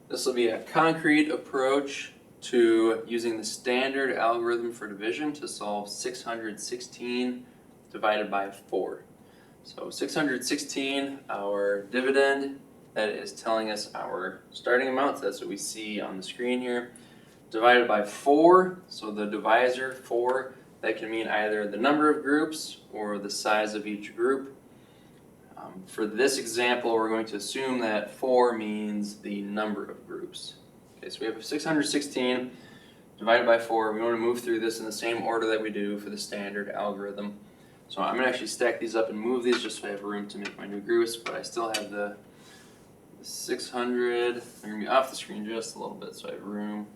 This will be a concrete approach to using the standard algorithm for division to solve 616 divided by 4. So 616, our dividend, that is telling us our starting amount, so that's what we see on the screen here, divided by 4, so the divisor 4, that can mean either the number of groups or the size of each group. For this example, we're going to assume that 4 means the number of groups. Okay, so we have 616 divided by 4. We want to move through this in the same order that we do for the standard algorithm. So I'm going to actually stack these up and move these just so I have room to make my new groups, but I still have the 600. They're going to be off the screen just a little bit so I have room.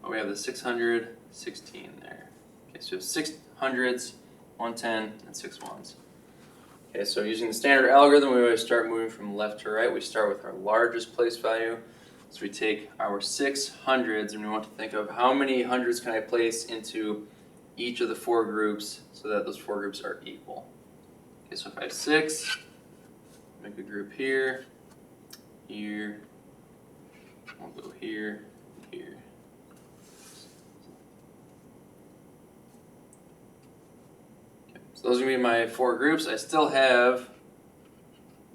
Oh, we have the 616 there. Okay, so we have 6 hundreds, 110, and 6 ones. Okay, so using the standard algorithm, we always start moving from left to right. We start with our largest place value. So we take our 6 hundreds and we want to think of how many hundreds can I place into each of the 4 groups so that those 4 groups are equal. Okay, so if I have 6, make a group here, here, I'll go here, here. So those are going to be my 4 groups. I still have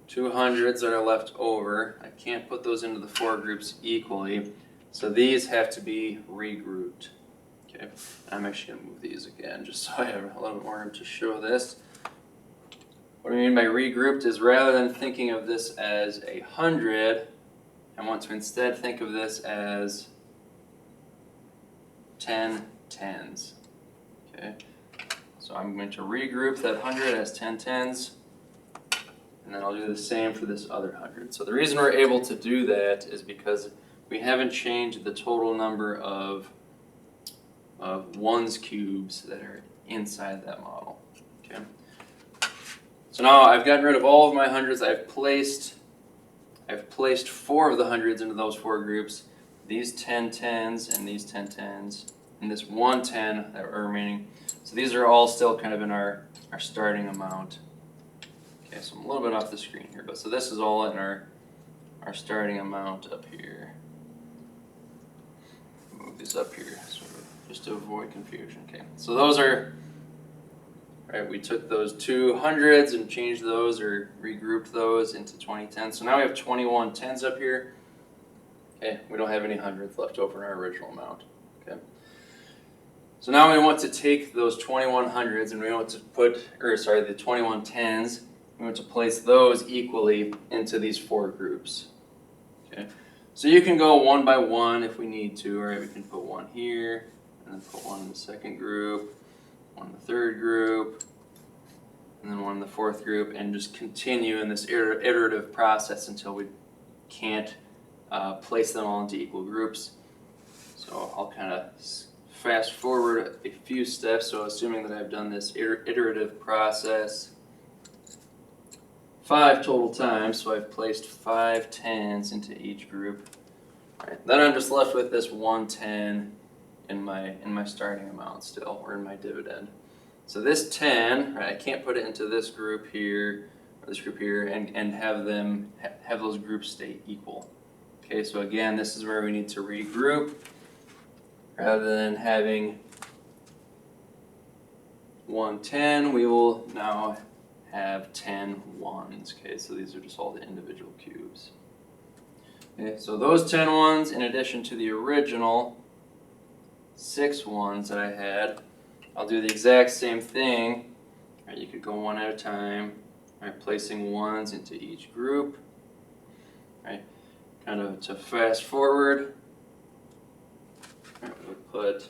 2 hundreds that are left over. I can't put those into the 4 groups equally, so these have to be regrouped. Okay, I'm actually going to move these again just so I have a little bit more room to show this. What I mean by regrouped is rather than thinking of this as 100, I want to instead think of this as 10 tens. Okay. So I'm going to regroup that 100 as 10 tens, and then I'll do the same for this other 100. So the reason we're able to do that is because we haven't changed the total number of ones cubes that are inside that model. Okay. So now I've gotten rid of all of my hundreds. I've placed 4 of the hundreds into those 4 groups. These 10 tens and these 10 tens and this 110 that are remaining. So these are all still kind of in our starting amount. Okay, so I'm a little bit off the screen here, but so this is all in our starting amount up here. Move these up here sort of just to avoid confusion. Okay, so those are, right, we took those 2 hundreds and changed those or regrouped those into 20 tens. So now we have 21 tens up here. Okay, we don't have any hundreds left over in our original amount. Okay. So now we want to take those 21 hundreds and we want to the 21 tens, we want to place those equally into these 4 groups. Okay. So you can go one by one if we need to, right? We can put one here, and then put one in the second group, one in the third group, and then one in the fourth group, and just continue in this iterative process until we can't place them all into equal groups. So I'll kind of fast forward a few steps. So assuming that I've done this iterative process 5 total times, so I've placed 5 tens into each group. Right. Then I'm just left with this 110 in my starting amount still, or in my dividend. So this 10, right, I can't put it into this group here, or this group here, and have those groups stay equal. Okay, so again, this is where we need to regroup. Rather than having 110, we will now have 10 ones. Okay, so these are just all the individual cubes. Okay, so those 10 ones, in addition to the original 6 ones that I had, I'll do the exact same thing. Right, you could go one at a time, right, placing ones into each group. Right, kind of to fast forward. We'll put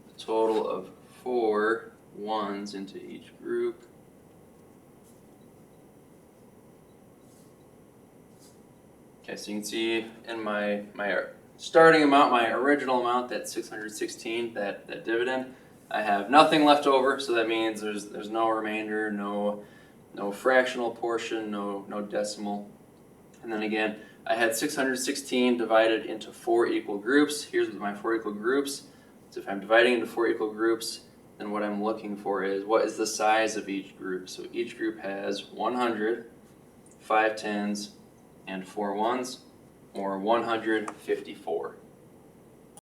a total of 4 ones into each group. Okay, so you can see in my starting amount, my original amount, that 616, that dividend, I have nothing left over, so that means there's no remainder, no fractional portion, no decimal. And then again, I had 616 divided into 4 equal groups. Here's my 4 equal groups. So if I'm dividing into 4 equal groups, then what I'm looking for is what is the size of each group. So each group has 100, 5 tens, and 4 ones. or 154.